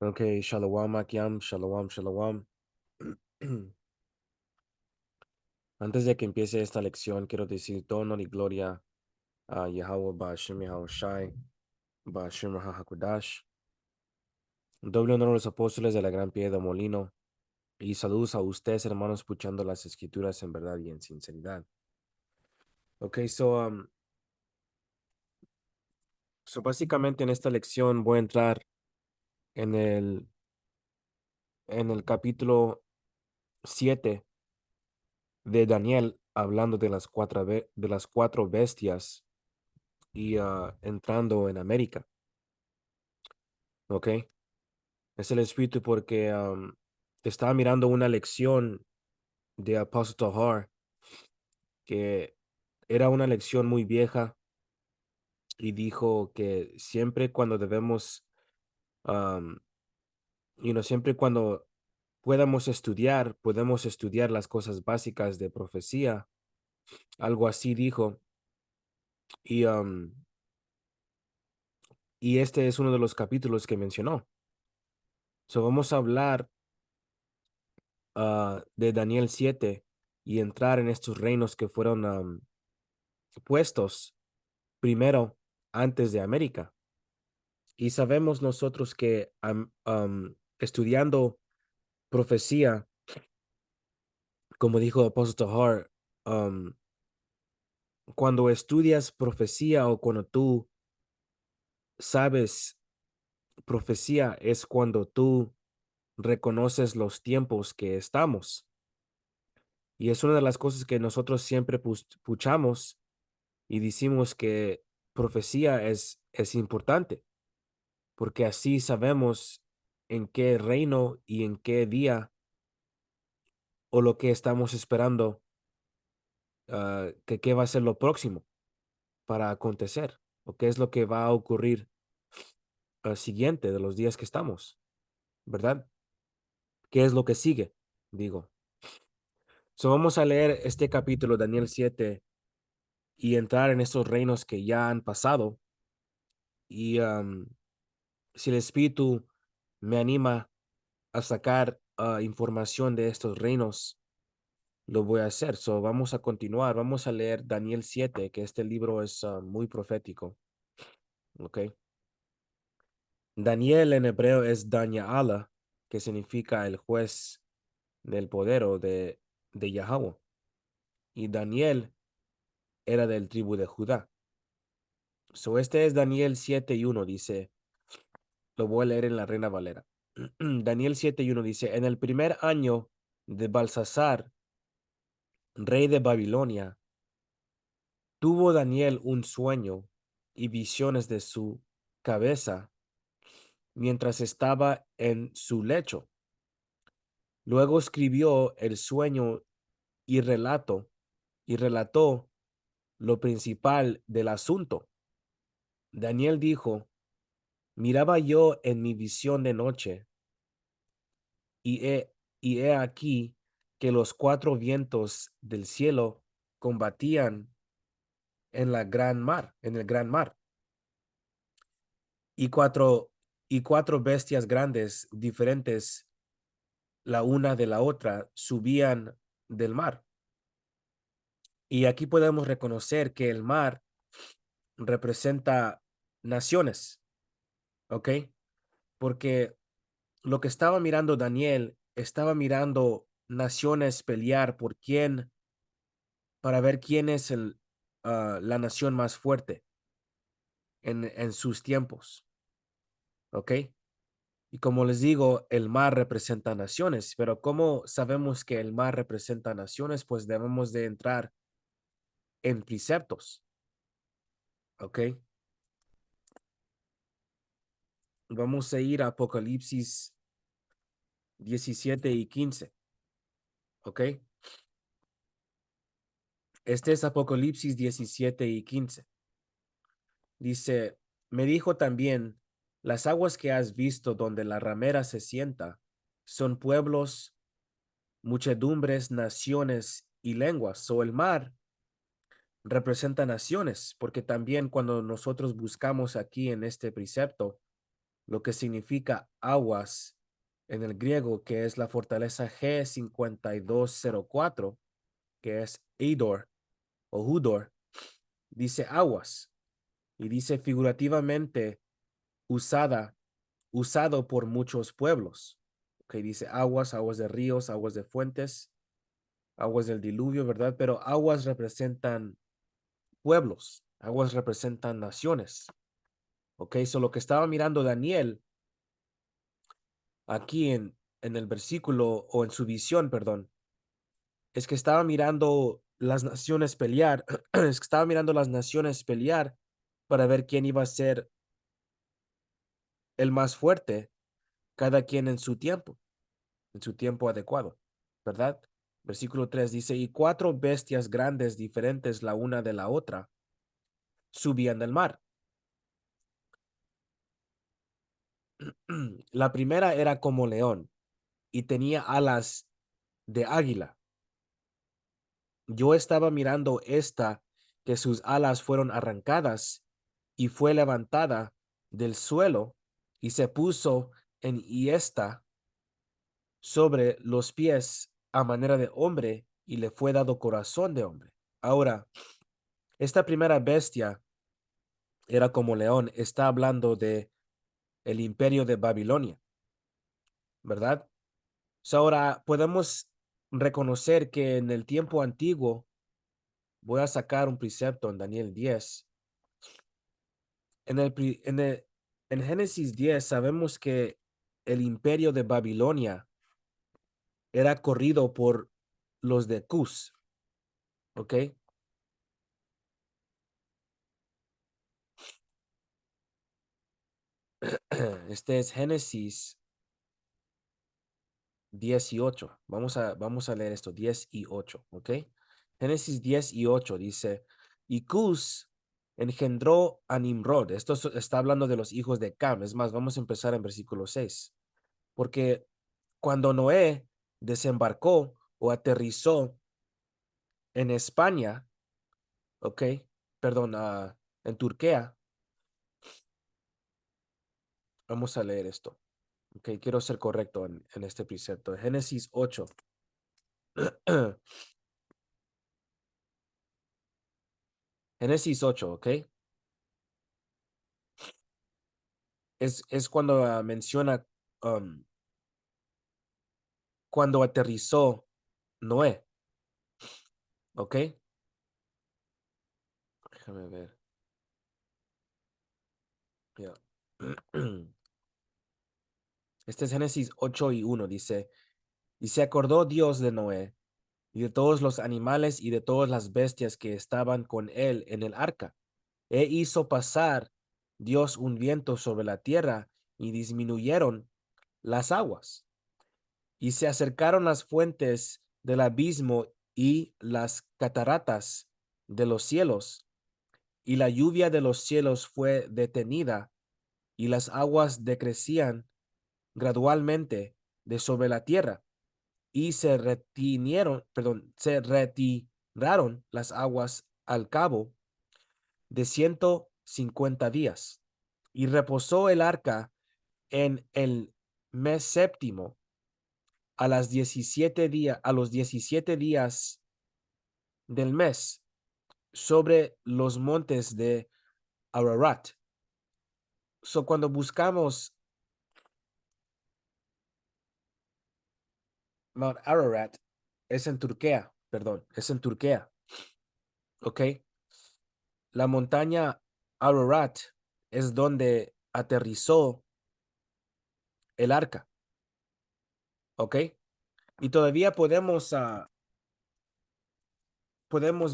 Ok, Shalom, Akiam, Shalom, Shalom. Antes de que empiece esta lección, quiero decir todo honor y gloria a Yahweh Ba'ashem Yahushai, Ba'ashem HaKodash. Doble honor a los apóstoles de la gran piedra molino. Y saludos a ustedes, hermanos, escuchando las escrituras en verdad y en sinceridad. Ok, so básicamente en esta lección voy a entrar en el capítulo 7 de Daniel, hablando de de las cuatro bestias y entrando en América, ¿ok? Es el espíritu porque estaba mirando una lección de Apostle Tahar que era una lección muy vieja y dijo que siempre cuando debemos, um, siempre cuando podemos estudiar las cosas básicas de profecía, algo así dijo, y, um, y este es uno de los capítulos que mencionó. So vamos a hablar de Daniel 7 y entrar en estos reinos que fueron puestos primero antes de América. Y sabemos nosotros que estudiando profecía, como dijo Apóstol Tahar, um, cuando estudias profecía o cuando tú sabes profecía es cuando tú reconoces los tiempos que estamos. Y es una de las cosas que nosotros siempre puchamos y decimos que profecía es importante, porque así sabemos en qué reino y en qué día o lo que estamos esperando, que qué va a ser lo próximo para acontecer, o qué es lo que va a ocurrir siguiente de los días que estamos, ¿verdad? ¿Qué es lo que sigue? Digo. So vamos a leer este capítulo, Daniel 7, y entrar en estos reinos que ya han pasado. Y si el Espíritu me anima a sacar información de estos reinos, lo voy a hacer. So, vamos a continuar. Vamos a leer Daniel 7, que este libro es muy profético. ¿Ok? Daniel en hebreo es Daniela, que significa el juez del poder o de Yahweh. Y Daniel era del tribu de Judá. So, este es Daniel 7:1, dice, lo voy a leer en la Reina Valera. Daniel 7:1 dice, en el primer año de Balsasar, rey de Babilonia, tuvo Daniel un sueño y visiones de su cabeza mientras estaba en su lecho. Luego escribió el sueño y relató lo principal del asunto. Daniel dijo, miraba yo en mi visión de noche y he aquí que los cuatro vientos del cielo combatían en el gran mar, y cuatro bestias grandes, diferentes la una de la otra, subían del mar. Y aquí podemos reconocer que el mar representa naciones, ¿ok? Porque lo que estaba mirando Daniel, estaba mirando naciones pelear por quién, para ver quién es la nación más fuerte en sus tiempos, ¿ok? Y como les digo, el mar representa naciones, pero ¿cómo sabemos que el mar representa naciones? Pues debemos de entrar en preceptos, ¿ok? Vamos a ir a Apocalipsis 17:15, ¿ok? Este es Apocalipsis 17:15. Dice, me dijo también, las aguas que has visto donde la ramera se sienta son pueblos, muchedumbres, naciones y lenguas. O el mar representa naciones, porque también cuando nosotros buscamos aquí en este precepto, lo que significa aguas en el griego, que es la fortaleza G5204, que es Hador o Hudor, dice aguas y dice figurativamente usada, usado por muchos pueblos. Que dice aguas, aguas de ríos, aguas de fuentes, aguas del diluvio, ¿verdad? Pero aguas representan pueblos, aguas representan naciones. Ok, so lo que estaba mirando Daniel aquí en el versículo o en su visión, perdón, es que estaba mirando las naciones pelear, es que estaba mirando las naciones pelear para ver quién iba a ser el más fuerte, cada quien en su tiempo adecuado, ¿verdad? Versículo 3 dice, y cuatro bestias grandes diferentes la una de la otra subían del mar. La primera era como león y tenía alas de águila. Yo estaba mirando esta, que sus alas fueron arrancadas y fue levantada del suelo y se puso en hiesta sobre los pies a manera de hombre y le fue dado corazón de hombre. Ahora, esta primera bestia era como león, está hablando de el imperio de Babilonia, ¿verdad? So, ahora podemos reconocer que en el tiempo antiguo, voy a sacar un precepto en Daniel 10. En el, en Génesis 10 sabemos que el imperio de Babilonia era corrido por los de Cus, ¿ok? Este es Génesis 18. Vamos a leer esto, 10 y 8, ¿ok? Génesis 10 y 8 dice, y Cus engendró a Nimrod. Esto está hablando de los hijos de Cam. Es más, vamos a empezar en versículo 6. Porque cuando Noé desembarcó o aterrizó en España, ¿ok? Perdón, en Turquía, vamos a leer esto. Ok, quiero ser correcto en este precepto. Génesis 8. Génesis 8, ¿ok? Es cuando menciona um, cuando aterrizó Noé, ¿ok? Déjame ver. Ya. Este es Génesis 8 y 1, dice, y se acordó Dios de Noé y de todos los animales y de todas las bestias que estaban con él en el arca. E hizo pasar Dios un viento sobre la tierra y disminuyeron las aguas. Y se acercaron las fuentes del abismo y las cataratas de los cielos, y la lluvia de los cielos fue detenida, y las aguas decrecían gradualmente de sobre la tierra, y se retiraron las aguas al cabo de 150 días. Y reposó el arca en el mes séptimo a los 17 días del mes sobre los montes de Ararat. So, cuando buscamos Mount Ararat, es en Turquía, perdón, es en Turquía, ¿ok? La montaña Ararat es donde aterrizó el arca, ¿ok? Y todavía podemos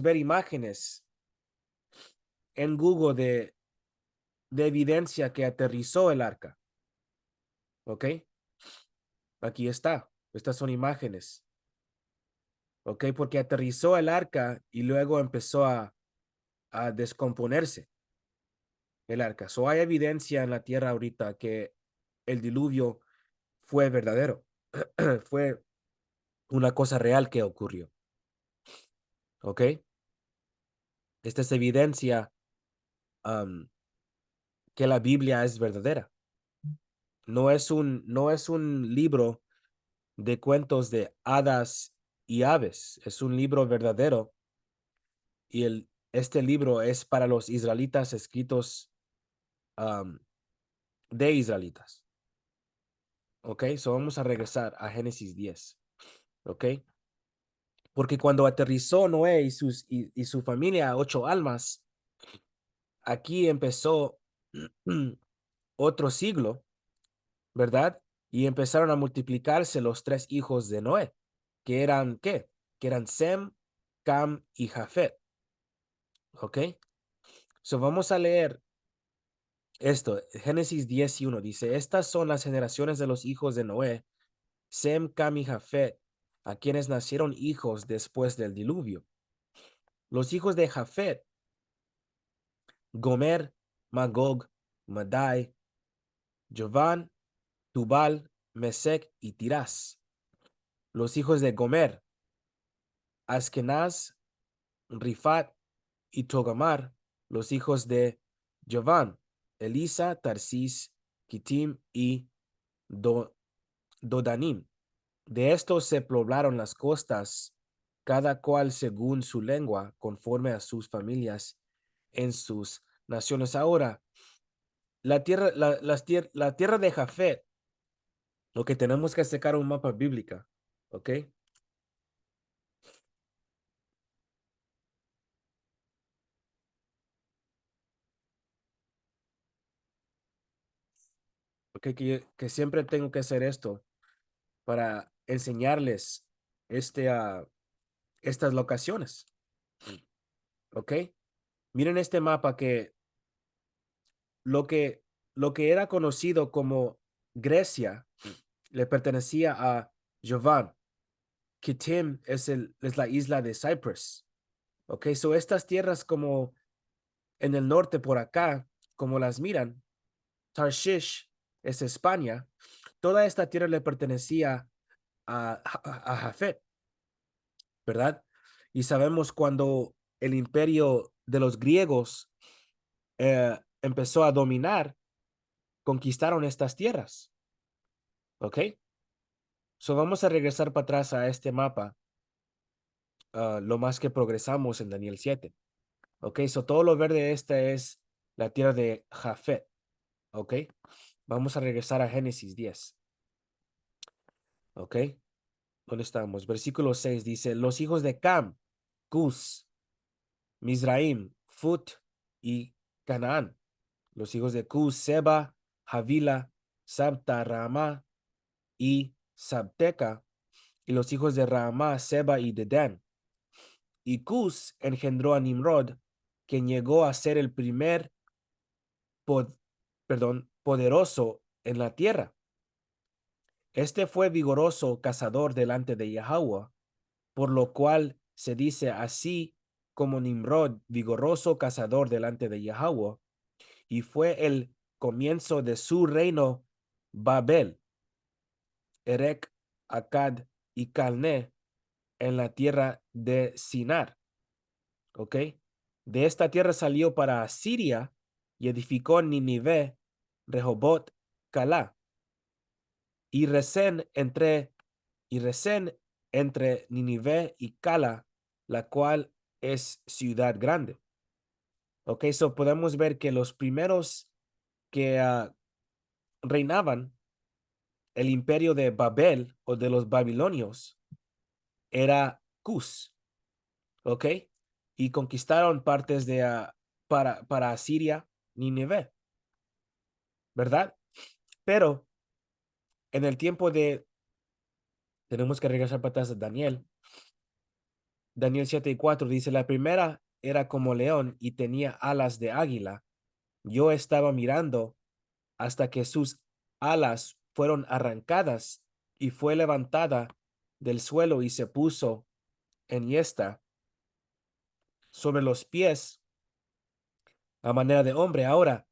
ver imágenes en Google de evidencia que aterrizó el arca, ¿ok? Aquí está, estas son imágenes, ¿ok? Porque aterrizó el arca y luego empezó a descomponerse el arca. So hay evidencia en la tierra ahorita que el diluvio fue verdadero, fue una cosa real que ocurrió, ¿ok? Esta es evidencia um, que la Biblia es verdadera. no es un libro de cuentos de hadas y aves, es un libro verdadero y este libro es para los israelitas escritos um, de israelitas. ¿Ok? So vamos a regresar a Génesis 10. ¿Ok? Porque cuando aterrizó Noé y su familia, 8 almas, aquí empezó otro siglo, ¿verdad? Y empezaron a multiplicarse los 3 hijos de Noé, que eran, ¿qué? Que eran Sem, Cam y Jafet, ¿ok? So vamos a leer esto, Génesis 10:1 dice, estas son las generaciones de los hijos de Noé, Sem, Cam y Jafet, a quienes nacieron hijos después del diluvio. Los hijos de Jafet, Gomer, Magog, Madai, Jovan, Tubal, Mesec y Tirás. Los hijos de Gomer, Askenaz, Rifat y Togamar. Los hijos de Jovan, Elisa, Tarsis, Kitim y Dodanim. De estos se poblaron las costas, cada cual según su lengua, conforme a sus familias en sus naciones. Ahora, la tierra de Jafet, lo que tenemos que sacar un mapa bíblica, ¿ok? Ok, que siempre tengo que hacer esto para enseñarles estas locaciones, ¿ok? Miren este mapa que lo que, lo que era conocido como Grecia le pertenecía a Jovan. Kitim es la isla de Cyprus. Ok, so estas tierras como en el norte por acá, como las miran, Tarshish es España. Toda esta tierra le pertenecía a Jafet, ¿verdad? Y sabemos cuando el imperio de los griegos empezó a dominar, conquistaron estas tierras, ¿ok? So vamos a regresar para atrás a este mapa, lo más que progresamos en Daniel 7. Ok, so todo lo verde esta es la tierra de Jafet. Ok, vamos a regresar a Génesis 10. Ok, ¿dónde estamos? Versículo 6 dice, los hijos de Cam, Cus, Mizraim, Fut y Canaán. Los hijos de Cus, Seba, Havila, Sabta, Raama y Sabteca. Y los hijos de Raama, Seba y Dedán. Y Cus engendró a Nimrod, quien llegó a ser el primer poderoso en la tierra. Este fue vigoroso cazador delante de Yahweh, por lo cual se dice así como Nimrod, vigoroso cazador delante de Yahweh, y fue el comienzo de su reino Babel, Erec, Akkad y Calné en la tierra de Sinar. ¿Ok? De esta tierra salió para Asiria y edificó Ninive, Rehobot, Calá y Resén entre Ninive y Cala, la cual es ciudad grande. Ok, so podemos ver que los primeros que reinaban el imperio de Babel o de los babilonios era Cus, ok, y conquistaron partes de para Asiria, Nínive, ¿verdad? Pero en el tiempo tenemos que regresar para atrás a Daniel 7:4 dice, la primera era como león y tenía alas de águila. Yo estaba mirando hasta que sus alas fueron arrancadas y fue levantada del suelo y se puso enhiesta sobre los pies a manera de hombre. Ahora,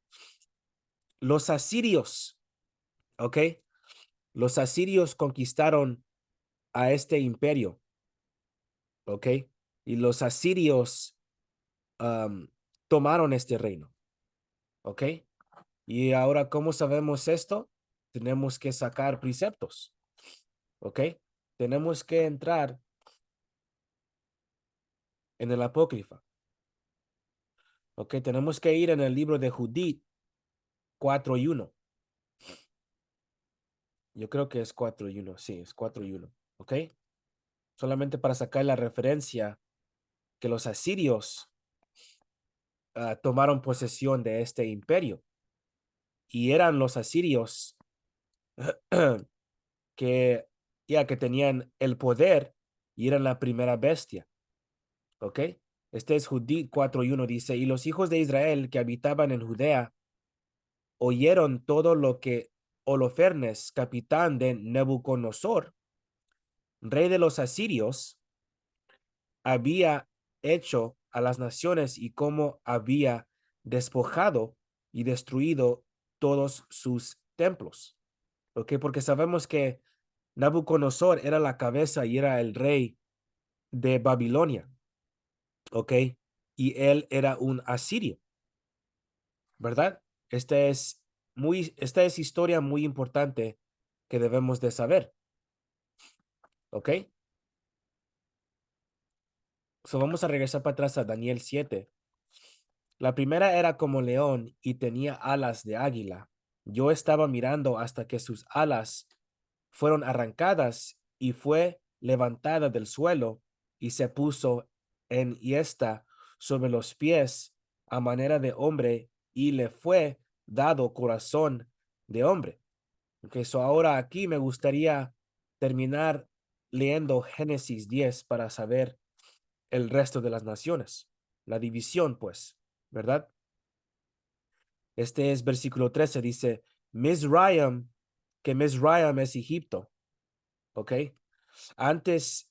los asirios, ¿ok? Los asirios conquistaron a este imperio, ¿ok? Y los asirios um, tomaron este reino, ¿ok? Y ahora, ¿cómo sabemos esto? tenemos que sacar preceptos, ¿ok? Tenemos que entrar en el apócrifa, ¿ok? Tenemos que ir en el libro de Judith 4:1. Yo creo que es 4:1, sí, es 4:1, ¿ok? Solamente para sacar la referencia que los asirios tomaron posesión de este imperio y eran los asirios que ya que tenían el poder y eran la primera bestia, ¿ok? Este es Judith 4:1, dice, y los hijos de Israel que habitaban en Judea oyeron todo lo que Holofernes, capitán de Nabucodonosor, rey de los asirios, había hecho a las naciones y cómo había despojado y destruido todos sus templos. ¿Ok? Porque sabemos que Nabucodonosor era la cabeza y era el rey de Babilonia. ¿Ok? Y él era un asirio, ¿verdad? Esta es historia muy importante que debemos de saber. ¿Ok? So vamos a regresar para atrás a Daniel 7. La primera era como león y tenía alas de águila. Yo estaba mirando hasta que sus alas fueron arrancadas y fue levantada del suelo y se puso en hiesta sobre los pies a manera de hombre y le fue dado corazón de hombre. Okay, so ahora aquí me gustaría terminar leyendo Génesis 10 para saber el resto de las naciones, la división, pues, ¿verdad? Este es versículo 13, dice, Mizraim, que Mizraim es Egipto, ¿ok? Antes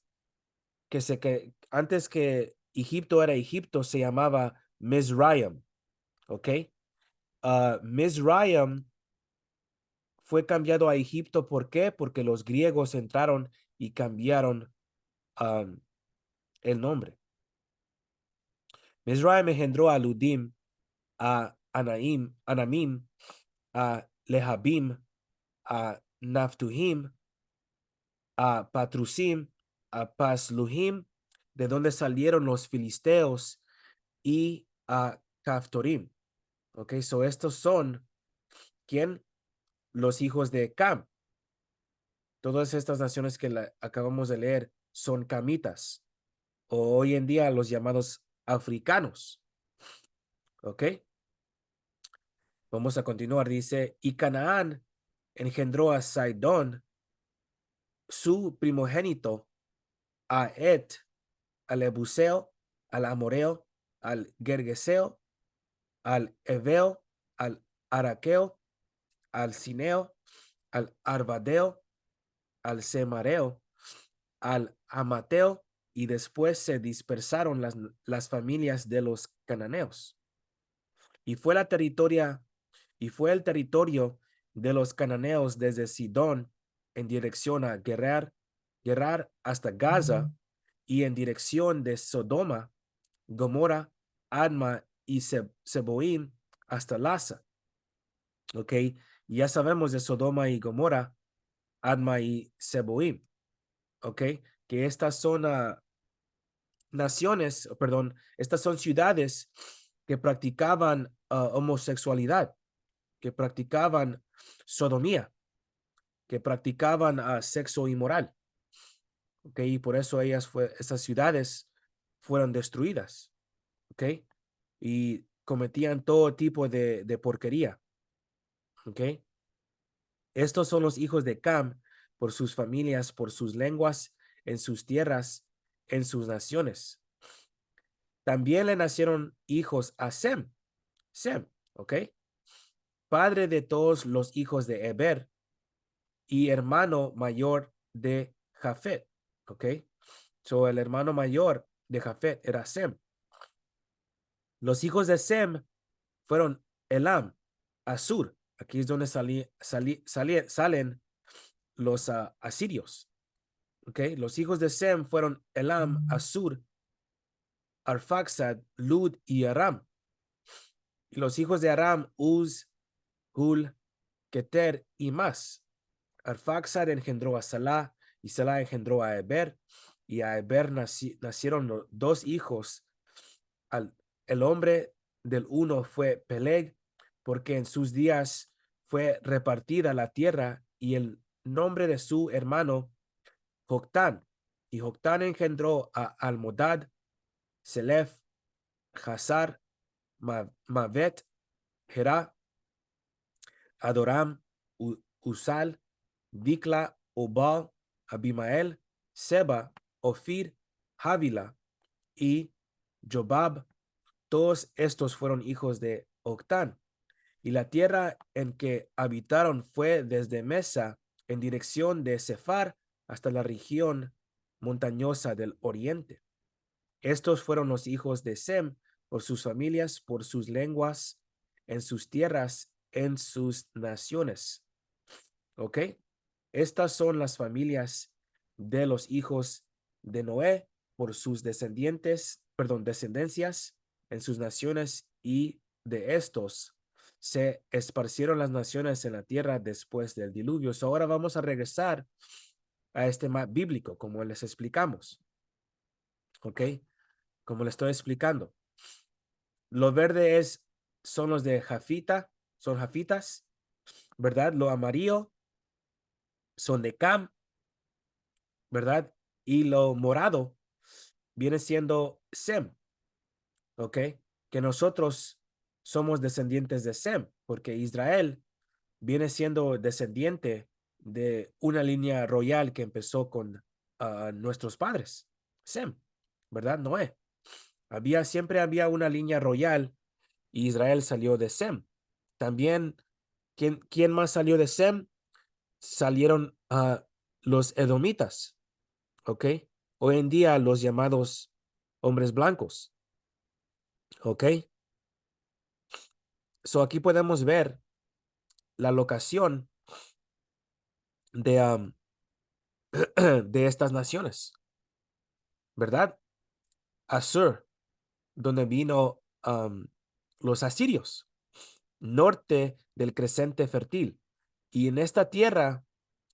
antes que Egipto era Egipto, se llamaba Mizraim, ¿ok? Mizraim fue cambiado a Egipto, ¿por qué? Porque los griegos entraron y cambiaron el nombre. Mizraim engendró a Ludim, a Anamim, a Lehabim, a Naphtuhim, a Patrusim, a Pasluhim, de donde salieron los filisteos, y a Caftorim. Ok, so estos son, ¿quién? Los hijos de Cam. Todas estas naciones que acabamos de leer son camitas, o hoy en día los llamados africanos. Ok, vamos a continuar. Dice, y Canaán engendró a Saidón, su primogénito, a Et, al Ebuseo, al Amoreo, al Gergeseo, al Eveo, al Araqueo, al Cineo, al Arvadeo, al Semareo, al Amateo, y después se dispersaron las familias de los cananeos. Y fue la territoria, y fue el territorio de los cananeos desde Sidón en dirección a Gerar hasta Gaza, y en dirección de Sodoma, Gomorra, Adma y Seboim hasta Lasa. Ok, ya sabemos de Sodoma y Gomorra, Adma y Seboim. Ok, que estas son naciones, perdón, estas son ciudades que practicaban homosexualidad, que practicaban sodomía, que practicaban sexo inmoral. Ok, y por eso estas ciudades fueron destruidas. Ok, y cometían todo tipo de porquería. Ok, estos son los hijos de Cam por sus familias, por sus lenguas, en sus tierras, en sus naciones. También le nacieron hijos a Sem, ¿ok? Padre de todos los hijos de Eber y hermano mayor de Jafet, ¿ok? So el hermano mayor de Jafet era Sem. Los hijos de Sem fueron Elam, Asur. Aquí es donde salen los asirios. Okay. Los hijos de Sem fueron Elam, Asur, Arfaxad, Lud y Aram. Y los hijos de Aram, Uz, Hul, Keter y más. Arfaxad engendró a Salah, y Salah engendró a Eber, y a Eber nacieron dos hijos. Al, el hombre del uno fue Peleg, porque en sus días fue repartida la tierra, y el nombre de su hermano Joctán. Y Joctán engendró a Almodad, Selef, Hazar, Mavet, Gerá, Adoram, Usal, Dikla, Obal, Abimael, Seba, Ofir, Havila y Jobab. Todos estos fueron hijos de Octán. Y la tierra en que habitaron fue desde Mesa en dirección de Sefar hasta la región montañosa del oriente. Estos fueron los hijos de Sem por sus familias, por sus lenguas, en sus tierras, en sus naciones. ¿Ok? Estas son las familias de los hijos de Noé por sus descendencias en sus naciones, y de estos se esparcieron las naciones en la tierra después del diluvio. Ahora vamos a regresar a este mapa bíblico, como les explicamos. ¿Ok? Como les estoy explicando. Lo verde son los de Jafita, son Jafitas, ¿verdad? Lo amarillo son de Cam, ¿verdad? Y lo morado viene siendo Sem, ¿ok? Que nosotros somos descendientes de Sem, porque Israel viene siendo descendiente de una línea royal que empezó con nuestros padres, Sem, ¿verdad? Noé. Siempre había una línea royal y Israel salió de Sem. También, ¿quién más salió de Sem? Salieron los edomitas, ¿ok? Hoy en día los llamados hombres blancos, ¿ok? Aquí podemos ver la locación de, de estas naciones, ¿verdad? Asur, donde vino los asirios, norte del crescente fértil. Y en esta tierra,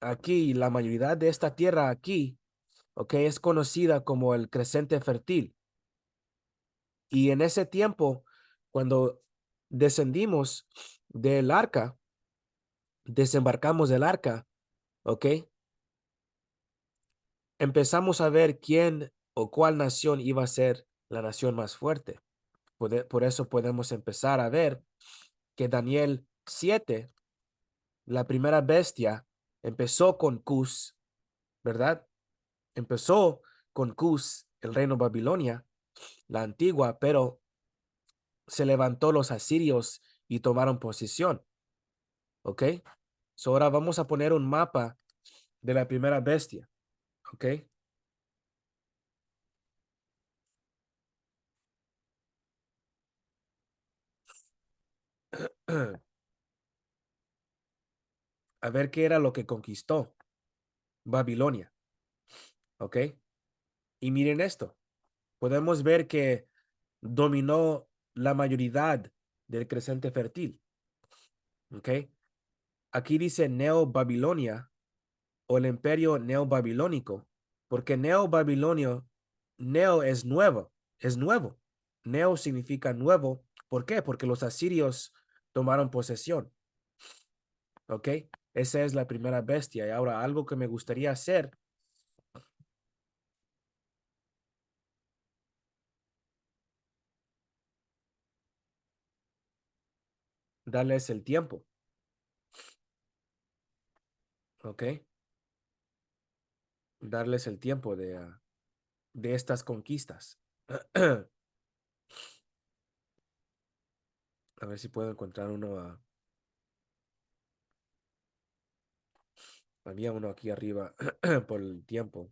aquí, la mayoría de esta tierra aquí, ¿ok? Es conocida como el crescente fértil. Y en ese tiempo, cuando descendimos del arca, desembarcamos del arca, ¿ok? Empezamos a ver quién o cuál nación iba a ser la nación más fuerte. Por eso podemos empezar a ver que Daniel 7, la primera bestia, empezó con Cus, ¿verdad? Empezó con Cus, el reino Babilonia, la antigua, pero se levantó los asirios y tomaron posición, ¿ok? Ahora vamos a poner un mapa de la primera bestia, ¿ok? A ver qué era lo que conquistó Babilonia, ¿ok? Y miren esto, podemos ver que dominó la mayoría del crescente fértil, ¿ok? Aquí dice Neo-Babilonia o el imperio neobabilónico, porque neobabilonio, neo es nuevo. Neo significa nuevo. ¿Por qué? Porque los asirios tomaron posesión, ¿ok? Esa es la primera bestia. Y ahora algo que me gustaría hacer, darles el tiempo, ¿ok? Darles el tiempo de estas conquistas. A ver si puedo encontrar uno. Había uno aquí arriba por el tiempo.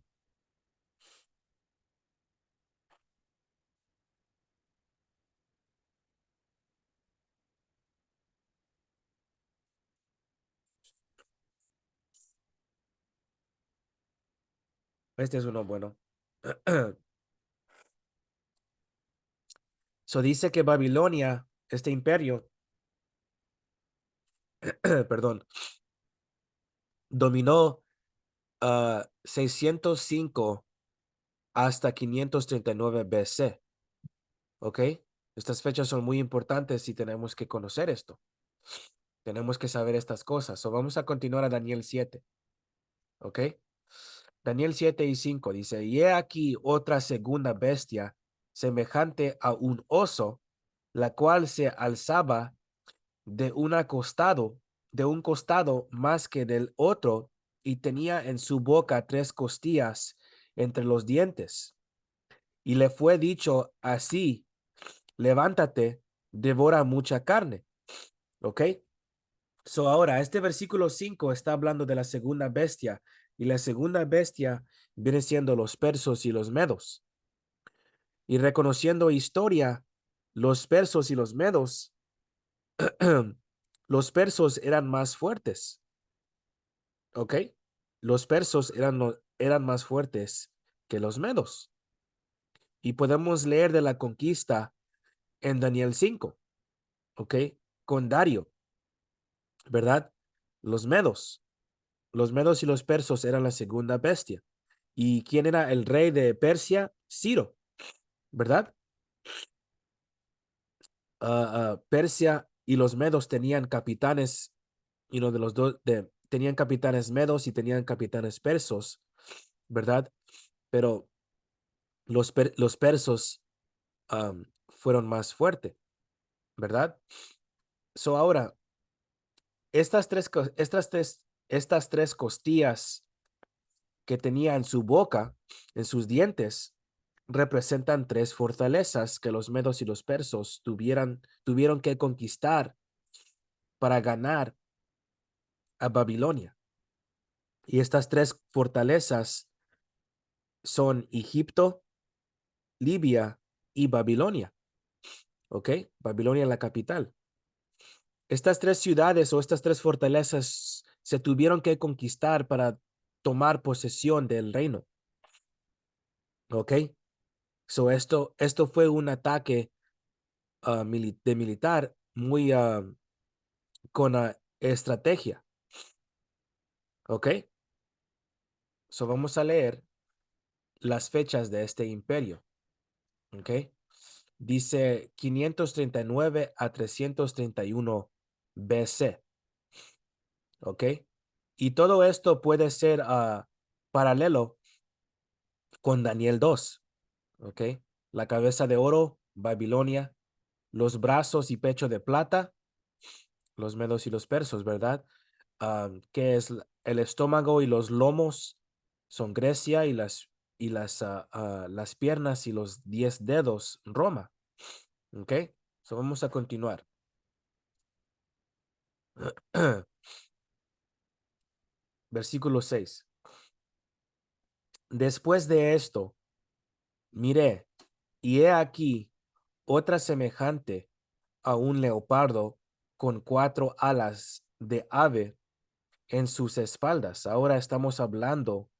Este es uno bueno. Dice que Babilonia, este imperio, perdón, dominó 605 hasta 539 BC, ¿ok? Estas fechas son muy importantes y tenemos que conocer esto. Tenemos que saber estas cosas. So, vamos a continuar a Daniel 7, ¿ok? Daniel 7:5 dice, y he aquí otra segunda bestia, semejante a un oso, la cual se alzaba de de un costado más que del otro, y tenía en su boca 3 costillas entre los dientes. Y le fue dicho así, levántate, devora mucha carne. ¿Ok? So ahora, este versículo 5 está hablando de la segunda bestia, y la segunda bestia viene siendo los persos y los medos. Y reconociendo historia, los persos y los medos, los persos eran más fuertes. ¿Ok? Los persos eran más fuertes que los medos. Y podemos leer de la conquista en Daniel 5, ¿ok? Con Dario, ¿verdad? Los medos. Los medos y los persos eran la segunda bestia. ¿Y quién era el rey de Persia? Ciro, ¿verdad? Persia y los medos tenían capitanes, y uno de los dos, tenían capitanes medos y tenían capitanes persos, ¿verdad? Pero los persos fueron más fuertes, ¿verdad? So ahora, estas tres costillas que tenía en su boca, en sus dientes, representan 3 fortalezas que los medos y los persos tuvieron que conquistar para ganar a Babilonia. Y estas 3 fortalezas son Egipto, Libia y Babilonia. ¿Ok? Babilonia es la capital. Estas 3 ciudades o estas 3 fortalezas se tuvieron que conquistar para tomar posesión del reino. ¿Ok? So esto fue un ataque de militar muy con estrategia. ¿Ok? So vamos a leer las fechas de este imperio. ¿Ok? Dice 539 a 331 BC. ¿Ok? Y todo esto puede ser paralelo con Daniel 2. ¿Ok? La cabeza de oro, Babilonia, los brazos y pecho de plata, los medos y los persos, ¿verdad? Que es el estómago y los lomos son Grecia, y las piernas y los 10 dedos Roma. ¿Ok? So vamos a continuar. Versículo 6. Después de esto, miré, y he aquí otra semejante a un leopardo con 4 alas de ave en sus espaldas. Ahora estamos hablando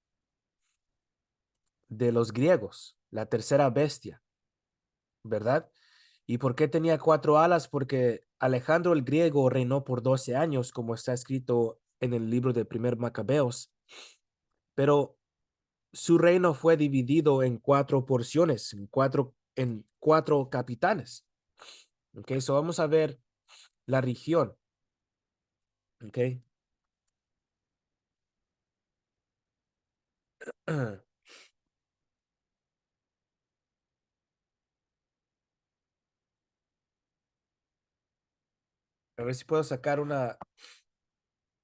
de los griegos, la tercera bestia, ¿verdad? ¿Y por qué tenía 4 alas? Porque Alejandro el Griego reinó por 12 años, como está escrito en el libro de Primer Macabeos, pero su reino fue dividido en 4 porciones, en cuatro capitanes. Ok, so vamos a ver la región. Ok, a ver si puedo sacar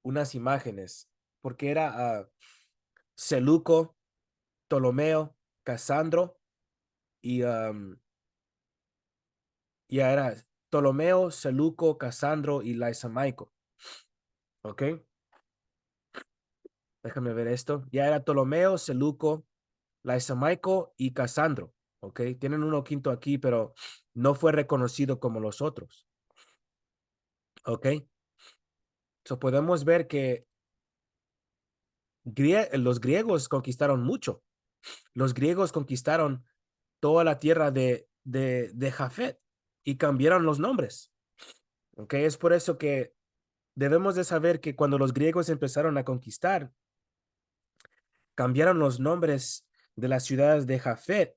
unas imágenes, porque era Seleuco, Ptolomeo, Casandro y ya era Ptolomeo, Seleuco, Casandro y Laisamaico. ¿Ok? Déjame ver esto. Ya era Ptolomeo, Seleuco, Laisamaico y Casandro. ¿Ok? Tienen uno quinto aquí, pero no fue reconocido como los otros. ¿Ok? So podemos ver que los griegos conquistaron mucho. Los griegos conquistaron toda la tierra de Jafet y cambiaron los nombres. ¿Ok? Es por eso que debemos de saber que cuando los griegos empezaron a conquistar, cambiaron los nombres de las ciudades de Jafet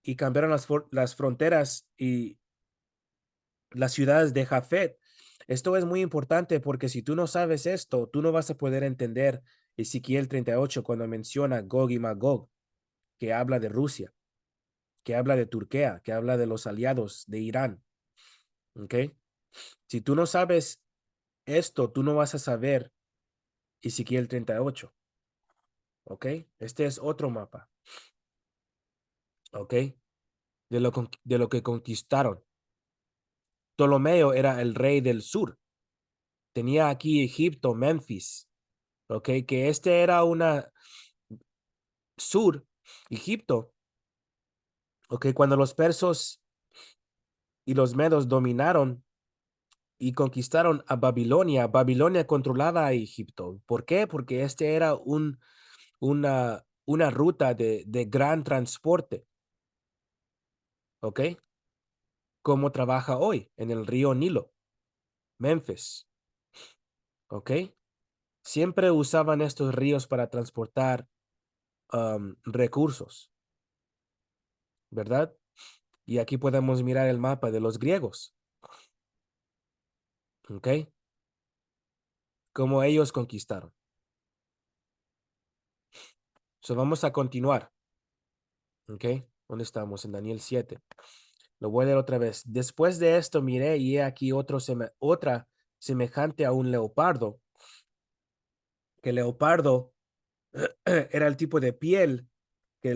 y cambiaron las fronteras y las ciudades de Jafet. Esto es muy importante porque si tú no sabes esto, tú no vas a poder entender Ezequiel 38 cuando menciona Gog y Magog, que habla de Rusia, que habla de Turquía, que habla de los aliados de Irán. ¿Ok? Si tú no sabes esto, tú no vas a saber Ezequiel 38. ¿Ok? Este es otro mapa. ¿Ok? De lo que conquistaron. Ptolomeo era el rey del sur. Tenía aquí Egipto, Memphis. ¿Ok? Que este era una sur, Egipto. ¿Ok? Cuando los persos y los medos dominaron y conquistaron a Babilonia, Babilonia controlaba a Egipto. ¿Por qué? Porque este era una ruta de gran transporte. ¿Ok? Como trabaja hoy en el río Nilo, Memphis. ¿Ok? Siempre usaban estos ríos para transportar recursos, ¿verdad? Y aquí podemos mirar el mapa de los griegos, ¿ok? Cómo ellos conquistaron. So, vamos a continuar, ¿ok? ¿Dónde estamos? En Daniel 7. Lo voy a leer otra vez. Después de esto miré y he aquí otra semejante a un leopardo, que el leopardo era el tipo de piel que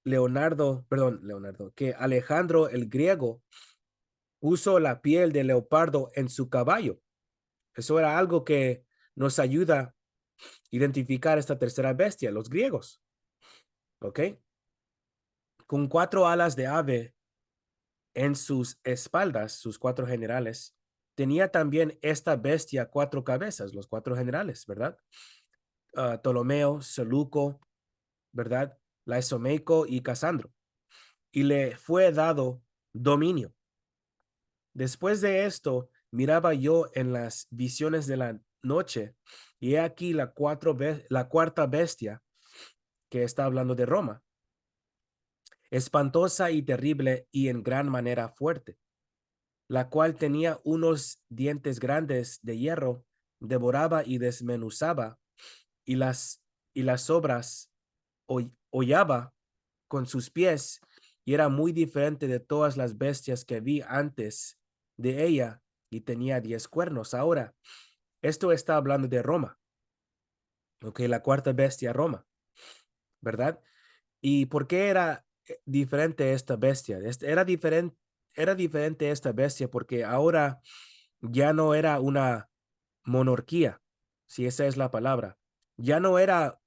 Leonardo, que Alejandro el griego puso la piel de leopardo en su caballo. Eso era algo que nos ayuda a identificar esta tercera bestia, los griegos, ¿ok? Con 4 alas de ave en sus espaldas, sus 4 generales, tenía también esta bestia 4 cabezas, los 4 generales, ¿verdad? Ptolomeo, Seleuco, ¿verdad? Laisomeico y Casandro. Y le fue dado dominio. Después de esto, miraba yo en las visiones de la noche, y he aquí la cuarta bestia, que está hablando de Roma, espantosa y terrible y en gran manera fuerte, la cual tenía unos dientes grandes de hierro, devoraba y desmenuzaba, y las obras hollaba con sus pies, y era muy diferente de todas las bestias que vi antes de ella, y tenía 10 cuernos. Ahora, esto está hablando de Roma, ok, la cuarta bestia Roma, ¿verdad? ¿Y por qué era diferente esta bestia? Era diferente esta bestia porque ahora ya no era una monarquía, si esa es la palabra. Ya no era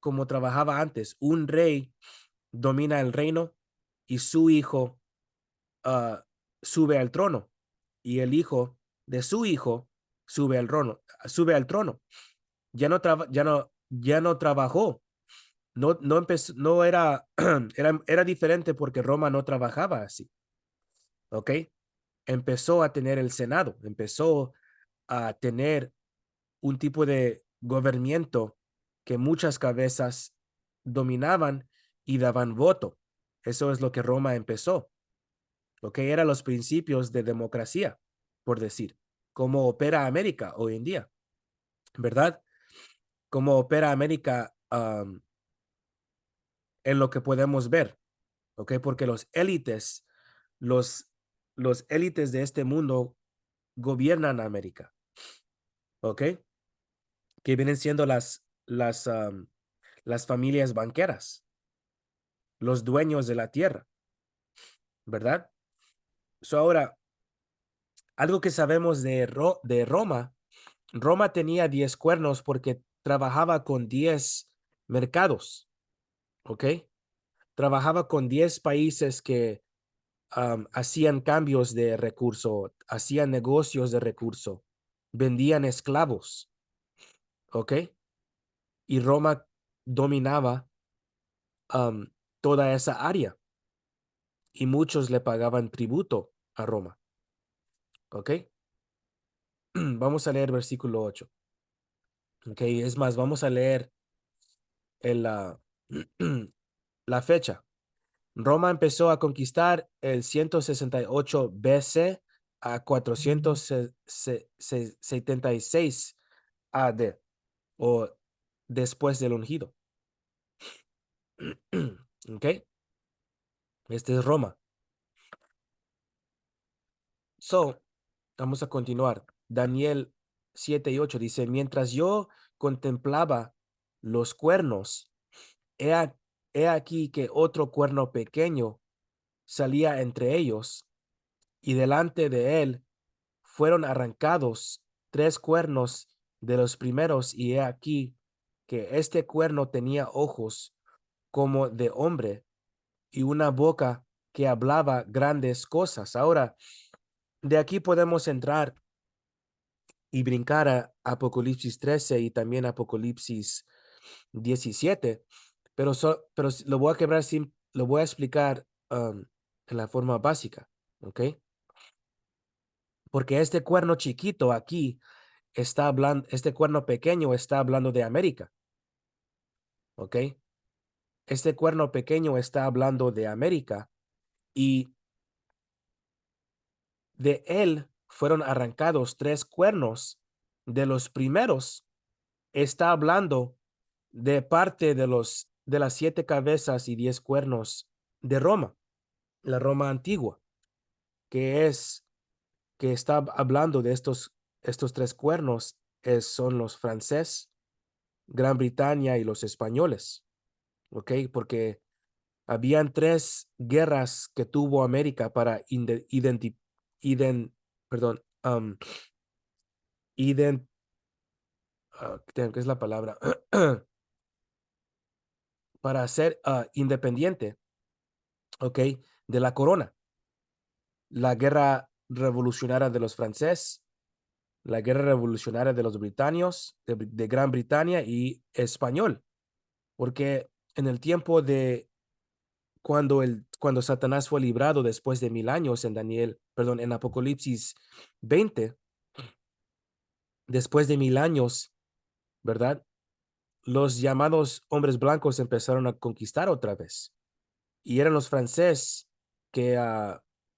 como trabajaba antes. Un rey domina el reino y su hijo sube al trono, y el hijo de su hijo sube al trono. Ya no trabajó. No empezó, no era, era diferente porque Roma no trabajaba así, ¿ok? Empezó a tener el Senado, empezó a tener un tipo de gobierno que muchas cabezas dominaban y daban voto. Eso es lo que Roma empezó, lo que eran los principios de democracia, por decir, cómo opera América hoy en día, ¿verdad? Cómo opera América en lo que podemos ver, ¿ok? Porque los, los élites de este mundo gobiernan América, ¿ok? Que vienen siendo las familias banqueras, los dueños de la tierra, ¿verdad? So ahora, algo que sabemos de Roma, Roma tenía 10 cuernos porque trabajaba con 10 mercados, ¿ok? Trabajaba con 10 países que hacían cambios de recurso, hacían negocios de recurso, vendían esclavos, ¿ok? Y Roma dominaba toda esa área, y muchos le pagaban tributo a Roma, ¿ok? Vamos a leer versículo 8. Ok, es más, vamos a leer la, la fecha. Roma empezó a conquistar el 168 BC a 476 AD o después del ungido. Ok, este es Roma. So, vamos a continuar. Daniel 7:8 dice, mientras yo contemplaba los cuernos, he, he aquí que otro cuerno pequeño salía entre ellos, y delante de él fueron arrancados 3 cuernos de los primeros, y he aquí que este cuerno tenía ojos como de hombre y una boca que hablaba grandes cosas. Ahora, de aquí podemos entrar y brincar a Apocalipsis 13 y también Apocalipsis 17, pero lo voy a quebrar lo voy a explicar en la forma básica, ¿ok? Porque este cuerno chiquito aquí está hablando, este cuerno pequeño está hablando de América, ¿ok? Este cuerno pequeño está hablando de América y de él fueron arrancados 3 cuernos de los primeros. Está hablando de parte de las 7 cabezas y 10 cuernos de Roma, la Roma antigua, que es que está hablando de estos 3 cuernos, son los franceses, Gran Bretaña y los españoles, ¿ok? Porque habían 3 guerras que tuvo América para perdón, ¿qué es la palabra? Para ser independiente, ¿ok? De la corona. La guerra revolucionaria de los franceses, la guerra revolucionaria de los británicos, de Gran Bretaña y español, porque en el tiempo de cuando Satanás fue librado después de 1000 años en Apocalipsis 20, después de 1000 años, ¿verdad? Los llamados hombres blancos empezaron a conquistar otra vez y eran los franceses que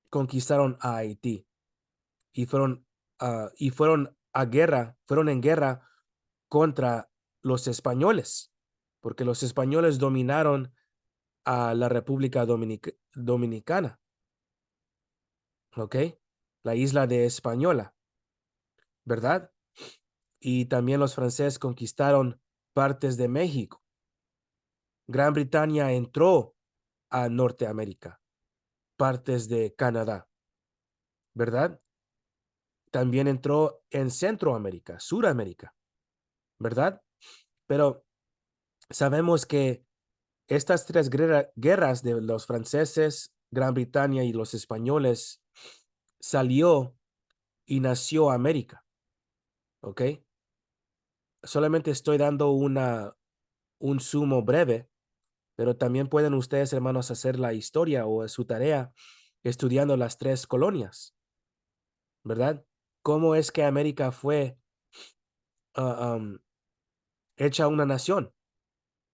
conquistaron a Haití y fueron en guerra contra los españoles, porque los españoles dominaron a la República Dominicana, ¿ok? La isla de Española, ¿verdad? Y también los franceses conquistaron partes de México. Gran Bretaña entró a Norteamérica, partes de Canadá, ¿verdad? También entró en Centroamérica, Suramérica, ¿verdad? Pero sabemos que estas 3 guerras de los franceses, Gran Bretaña y los españoles salió y nació América, ¿ok? Solamente estoy dando un sumo breve, pero también pueden ustedes, hermanos, hacer la historia o su tarea estudiando las 3 colonias, ¿verdad? ¿Cómo es que América fue ah, hecha una nación?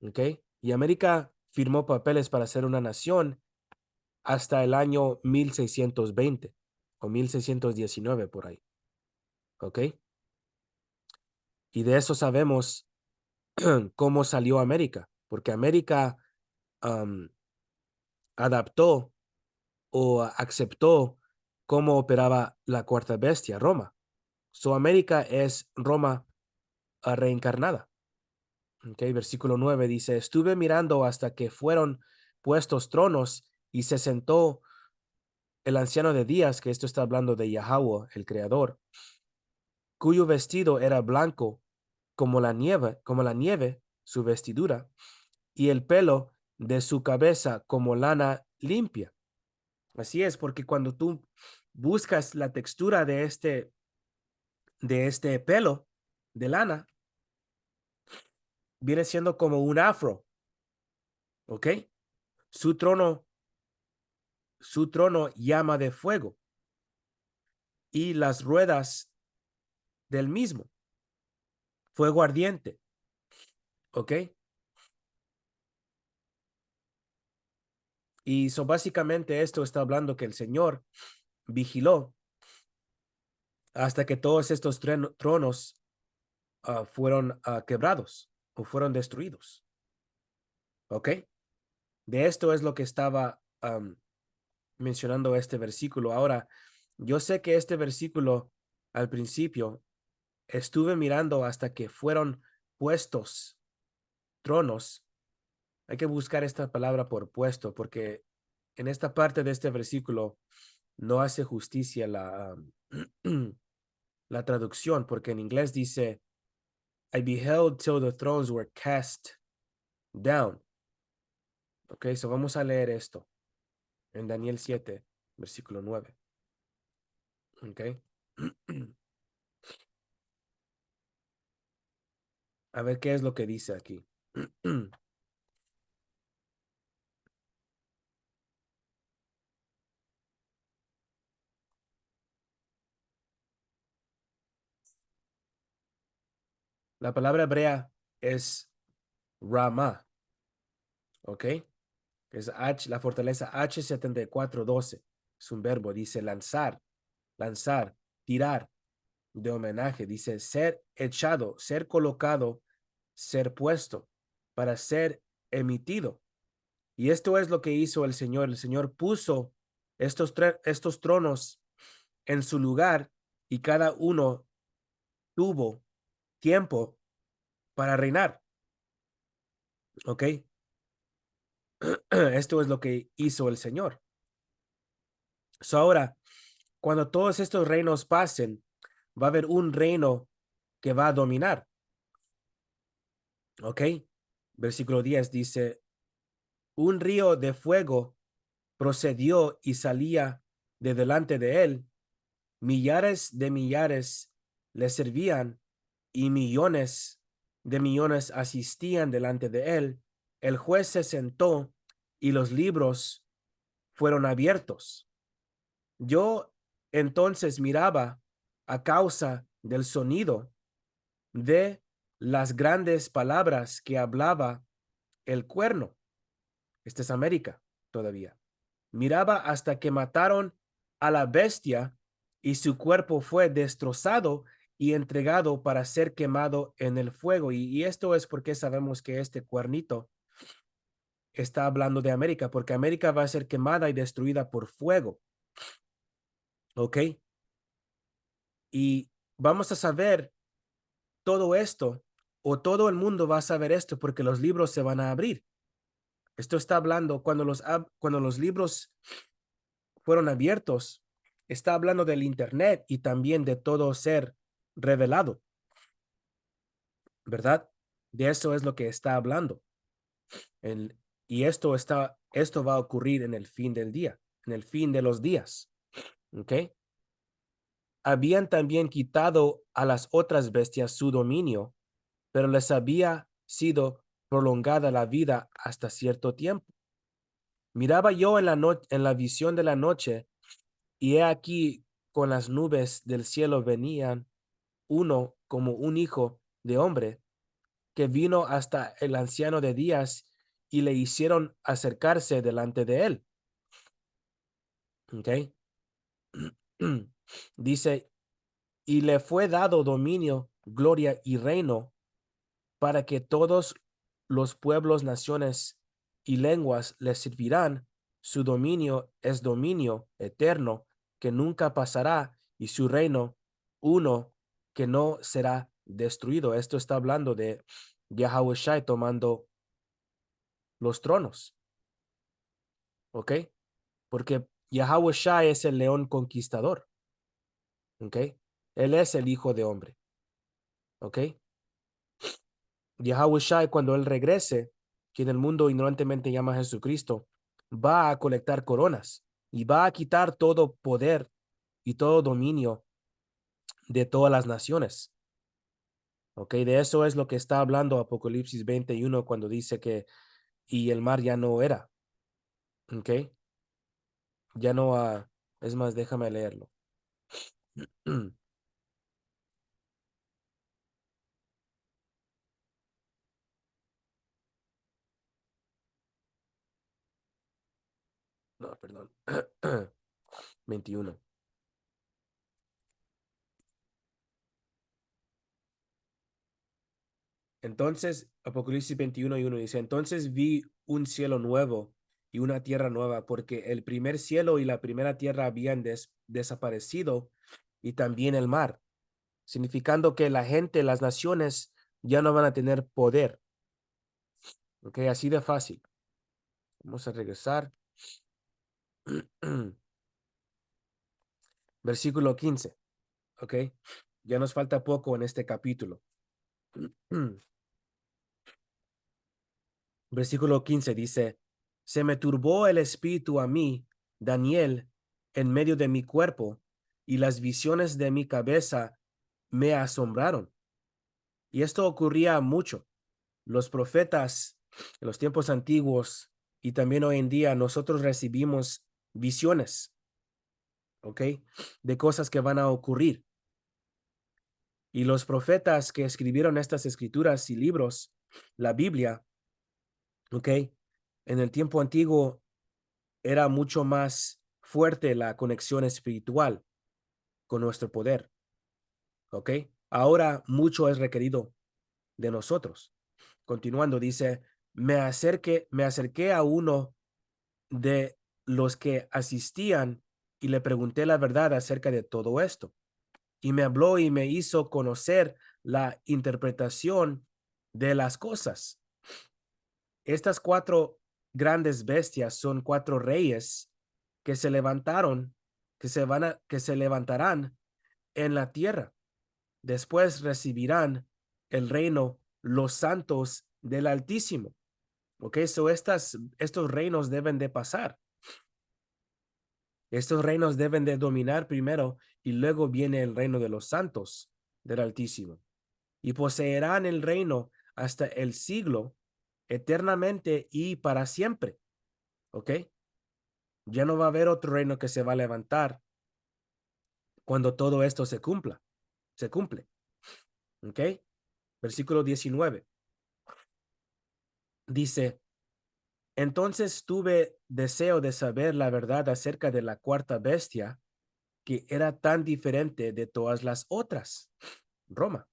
¿Ok? Y América firmó papeles para ser una nación hasta el año 1620 o 1619 por ahí, ¿ok? Y de eso sabemos cómo salió América, porque América am, adaptó o aceptó cómo operaba la cuarta bestia, Roma. So América es Roma reencarnada. ¿Ok? Versículo 9 dice, estuve mirando hasta que fueron puestos tronos y se sentó el anciano de días, que esto está hablando de Yahweh, el creador, cuyo vestido era blanco como la nieve, su vestidura, y el pelo de su cabeza como lana limpia. Así es, porque cuando tú buscas la textura de este pelo de lana, viene siendo como un afro, ¿ok? Su trono, su trono llama de fuego y las ruedas del mismo, fuego ardiente, ¿ok? Y básicamente esto está hablando que el Señor vigiló hasta que todos estos tronos fueron quebrados o fueron destruidos, ¿ok? De esto es lo que estaba mencionando este versículo. Ahora, yo sé que este versículo al principio estuve mirando hasta que fueron puestos tronos. Hay que buscar esta palabra por puesto porque en esta parte de este versículo no hace justicia la traducción, porque en inglés dice, I beheld till the thrones were cast down. Ok, so vamos a leer esto en Daniel 7, versículo 9. Ok. A ver qué es lo que dice aquí. La palabra hebrea es Rama, ¿ok? Es H, la fortaleza H7412. Es un verbo, dice lanzar, lanzar, tirar, de homenaje. Dice ser echado, ser colocado, ser puesto, para ser emitido. Y esto es lo que hizo el Señor. El Señor puso estos tronos en su lugar y cada uno tuvo tiempo para reinar. ¿Ok? Esto es lo que hizo el Señor. So ahora, cuando todos estos reinos pasen, va a haber un reino que va a dominar. ¿Ok? Versículo 10 dice, un río de fuego procedió y salía de delante de él. Millares de millares le servían y millones de millones asistían delante de él. El juez se sentó y los libros fueron abiertos. Yo entonces miraba a causa del sonido de las grandes palabras que hablaba el cuerno. Esta es América todavía. Miraba hasta que mataron a la bestia y su cuerpo fue destrozado y entregado para ser quemado en el fuego. Y esto es porque sabemos que este cuernito está hablando de América, porque América va a ser quemada y destruida por fuego. ¿Ok? Y vamos a saber todo esto, o todo el mundo va a saber esto, porque los libros se van a abrir. Esto está hablando cuando los libros fueron abiertos, está hablando del Internet y también de todo ser revelado, ¿verdad? De eso es lo que está hablando. Y esto va a ocurrir en el fin del día, en el fin de los días. ¿Ok? Habían también quitado a las otras bestias su dominio, pero les había sido prolongada la vida hasta cierto tiempo. Miraba yo en la visión de la noche, y he aquí con las nubes del cielo venían uno como un hijo de hombre, que vino hasta el anciano de días y le hicieron acercarse delante de él. ¿Ok? Dice, y le fue dado dominio, gloria y reino para que todos los pueblos, naciones y lenguas le servirán. Su dominio es dominio eterno que nunca pasará y su reino uno que no será destruido. Esto está hablando de Yahweh Shai tomando los tronos, ¿ok? Porque Yahweh Shai es el león conquistador, ¿ok? Él es el hijo de hombre, ¿ok? Yahweh Shai, cuando él regrese, quien el mundo ignorantemente llama Jesucristo, va a colectar coronas y va a quitar todo poder y todo dominio de todas las naciones. ¿Ok? De eso es lo que está hablando Apocalipsis 21 cuando dice que y el mar ya no era. ¿Ok? Ya no, es más, déjame leerlo. perdón. 21. Entonces, Apocalipsis 21:1 dice, entonces vi un cielo nuevo y una tierra nueva, porque el primer cielo y la primera tierra habían desaparecido y también el mar, significando que la gente, las naciones, ya no van a tener poder. Ok, así de fácil. Vamos a regresar. Versículo 15. Ok, ya nos falta poco en este capítulo. Versículo 15 dice, se me turbó el espíritu a mí, Daniel, en medio de mi cuerpo, y las visiones de mi cabeza me asombraron. Y esto ocurría mucho. Los profetas en los tiempos antiguos y también hoy en día nosotros recibimos visiones, ¿ok? De cosas que van a ocurrir. Y los profetas que escribieron estas escrituras y libros, la Biblia, ¿ok? En el tiempo antiguo era mucho más fuerte la conexión espiritual con nuestro poder, ¿ok? Ahora mucho es requerido de nosotros. Continuando, dice, me acerqué a uno de los que asistían y le pregunté la verdad acerca de todo esto. Y me habló y me hizo conocer la interpretación de las cosas. Estas cuatro grandes bestias son cuatro reyes que se levantaron, que se levantarán en la tierra. Después recibirán el reino los santos del Altísimo. Ok, estos reinos deben de pasar. Estos reinos deben de dominar primero y luego viene el reino de los santos del Altísimo. Y poseerán el reino hasta el siglo, eternamente y para siempre. ¿Ok? Ya no va a haber otro reino que se va a levantar cuando todo esto se cumple. ¿Ok? Versículo 19. Dice, entonces tuve deseo de saber la verdad acerca de la cuarta bestia, que era tan diferente de todas las otras. Roma,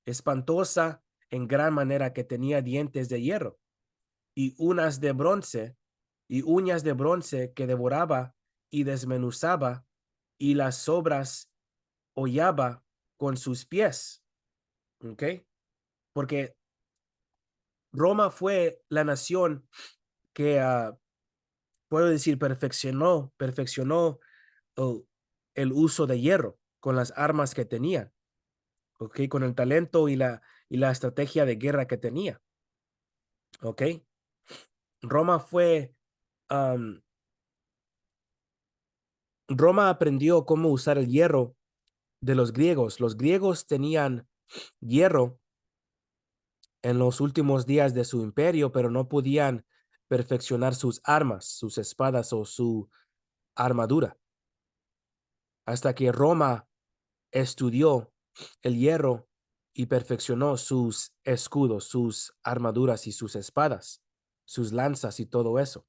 espantosa en gran manera, que tenía dientes de hierro y uñas de bronce, que devoraba y desmenuzaba, y las sobras hollaba con sus pies. ¿Ok? Porque Roma fue la nación que, puedo decir, perfeccionó oh, el uso de hierro con las armas que tenía, ¿ok? Con el talento y la estrategia de guerra que tenía, ¿ok? Roma fue, um, Roma aprendió cómo usar el hierro de los griegos. Los griegos tenían hierro en los últimos días de su imperio, pero no podían perfeccionar sus armas, sus espadas o su armadura. Hasta que Roma estudió el hierro y perfeccionó sus escudos, sus armaduras y sus espadas, sus lanzas y todo eso.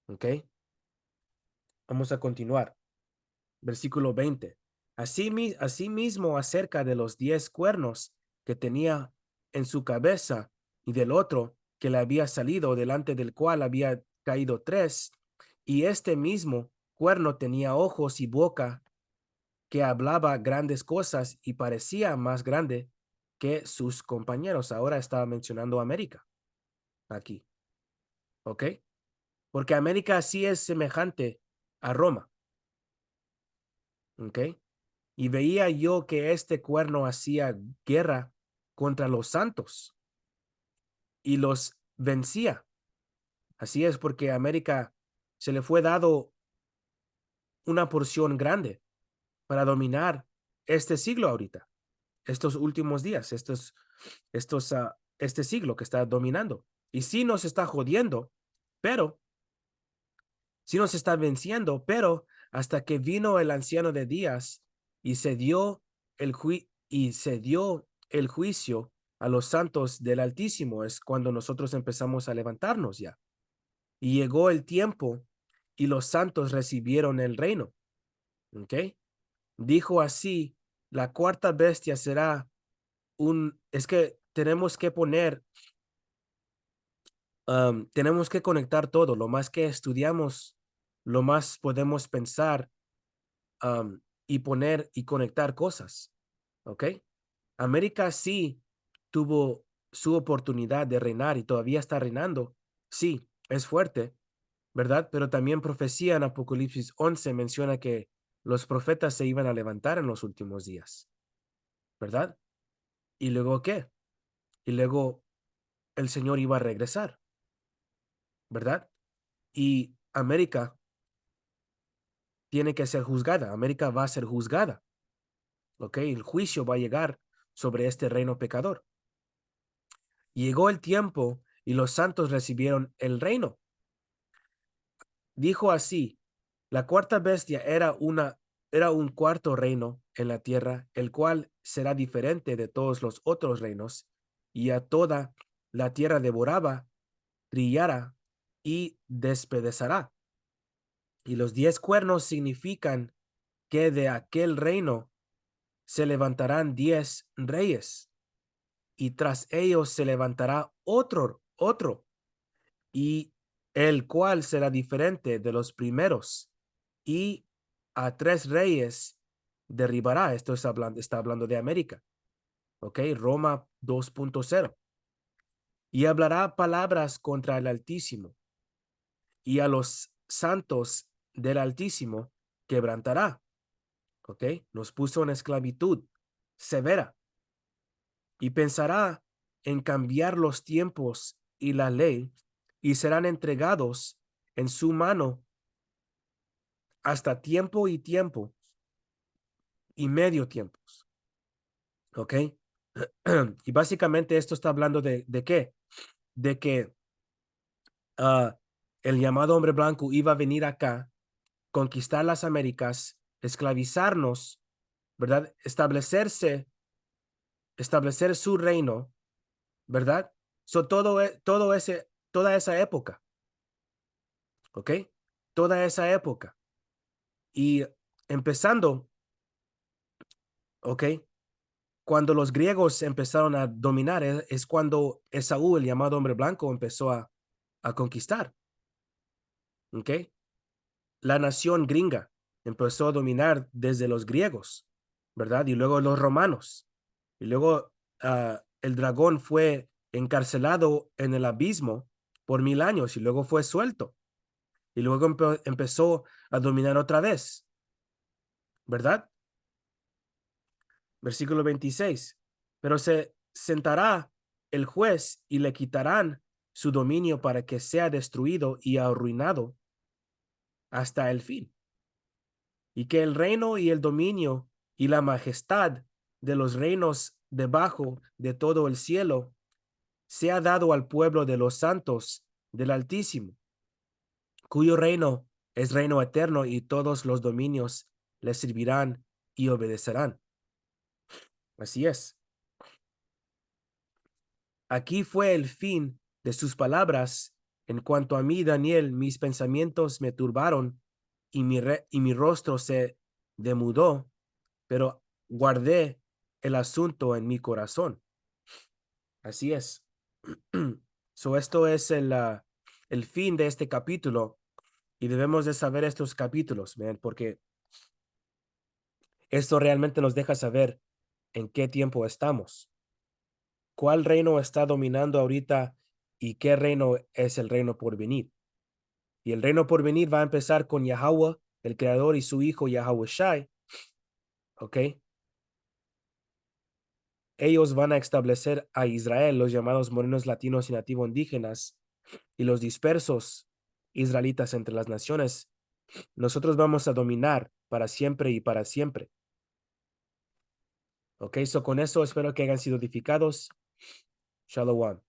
¿Ok? Vamos a continuar. Versículo 20. Asimismo, acerca de los 10 cuernos que tenía en su cabeza y del otro que le había salido, delante del cual había caído 3, y este mismo cuerno tenía ojos y boca, que hablaba grandes cosas y parecía más grande que sus compañeros. Ahora estaba mencionando América aquí, ¿ok? Porque América sí es semejante a Roma, ¿ok? Y veía yo que este cuerno hacía guerra contra los santos y los vencía. Así es, porque a América se le fue dado una porción grande para dominar este siglo ahorita, estos últimos días, este siglo que está dominando. Y sí nos está jodiendo, pero sí nos está venciendo, pero hasta que vino el anciano de días y se dio el juicio a los santos del Altísimo, es cuando nosotros empezamos a levantarnos ya. Y llegó el tiempo y los santos recibieron el reino. ¿Ok? Dijo así, la cuarta bestia será es que tenemos que poner, tenemos que conectar todo. Lo más que estudiamos, lo más podemos pensar y poner y conectar cosas. ¿Ok? América sí tuvo su oportunidad de reinar y todavía está reinando. Sí, es fuerte, ¿verdad? Pero también profecía en Apocalipsis 11 menciona que los profetas se iban a levantar en los últimos días, ¿verdad? ¿Y luego qué? Y luego el Señor iba a regresar, ¿verdad? Y América tiene que ser juzgada. América va a ser juzgada, ¿ok? El juicio va a llegar sobre este reino pecador. Llegó el tiempo y los santos recibieron el reino. Dijo así, la cuarta bestia era un cuarto reino en la tierra, el cual será diferente de todos los otros reinos, y a toda la tierra devoraba, trillará y despedazará. Y los 10 cuernos significan que de aquel reino se levantarán 10 reyes, y tras ellos se levantará otro, y el cual será diferente de los primeros, y a 3 reyes derribará. Esto está hablando de América, ¿ok? Roma 2.0. Y hablará palabras contra el Altísimo, y a los santos del Altísimo quebrantará, ¿ok? Nos puso en esclavitud severa, y pensará en cambiar los tiempos y la ley, y serán entregados en su mano hasta tiempo y medio tiempos, ¿ok? Y básicamente esto está hablando ¿de qué? De que uh, el llamado hombre blanco iba a venir acá, conquistar las Américas, esclavizarnos, ¿verdad? Establecer su reino, ¿verdad? Toda esa época, ¿ok? Toda esa época. Y empezando, ¿ok? Cuando los griegos empezaron a dominar, es cuando Esaú, el llamado hombre blanco, empezó a conquistar, ¿ok? La nación gringa empezó a dominar desde los griegos, ¿verdad? Y luego los romanos. Y luego el dragón fue encarcelado en el abismo por 1000 años y luego fue suelto. Y luego empezó a dominar otra vez, ¿verdad? Versículo 26. Pero se sentará el juez y le quitarán su dominio para que sea destruido y arruinado hasta el fin. Y que el reino y el dominio y la majestad de los reinos debajo de todo el cielo sea dado al pueblo de los santos del Altísimo, cuyo reino es reino eterno y todos los dominios le servirán y obedecerán. Así es. Aquí fue el fin de sus palabras. En cuanto a mí, Daniel, mis pensamientos me turbaron y mi rostro se demudó, pero guardé el asunto en mi corazón. Así es. Esto es el fin de este capítulo y debemos de saber estos capítulos, man, porque esto realmente nos deja saber en qué tiempo estamos, cuál reino está dominando ahorita y qué reino es el reino por venir. Y el reino por venir va a empezar con Yahweh, el creador, y su hijo Yahweh Shai, ¿ok? Ellos van a establecer a Israel, los llamados morenos latinos y nativo indígenas, y los dispersos israelitas entre las naciones. Nosotros vamos a dominar para siempre y para siempre. Ok, con eso espero que hayan sido edificados. Shalom.